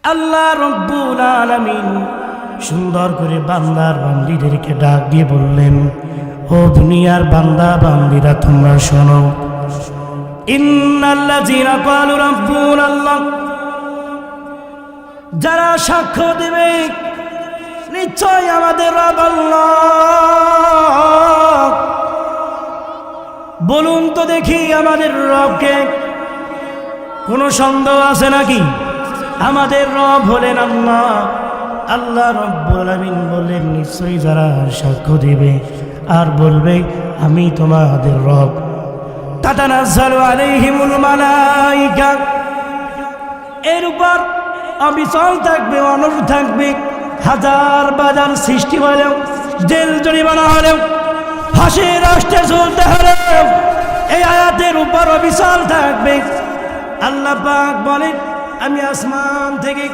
আল্লাহ রব্বুল আলামিন সুন্দর করে বান্দার বান্দীদেরকে ডাক দিয়ে বললেন, ও দুনিয়ার বান্দা বান্দীরা তোমরা শোনো, ইন্নাল্লাযীনা ক্বালু রাব্বুনাল্লাহ, যারা সাক্ষ্য দেবে নিশ্চয় আমাদের রব আল্লাহ। বলুন তো দেখি আমাদের রবকে, কোনো সন্দেহ আছে নাকি? আমাদের রব হলেন আল্লাহ। আল্লাহ রব্বুল আলামিন বললেন, নিশ্চয়ই যারা সাক্ষ্য দিবে আর বলবে আমি তোমাদের রব, তাতানাজ্জালু আলাইহিমুল মালাইকা, এর উপর অবিচল থাকবে, অনড় থাকবে। হাজার বাজার সৃষ্টি হলেও, জেল জরিমানা হলেও, ফাঁসির রাষ্ট্রে চলতে হলেও এই আয়াতের উপর অবিচল থাকবে। আল্লাহ পাক বলেন, আমি আসমান থেকে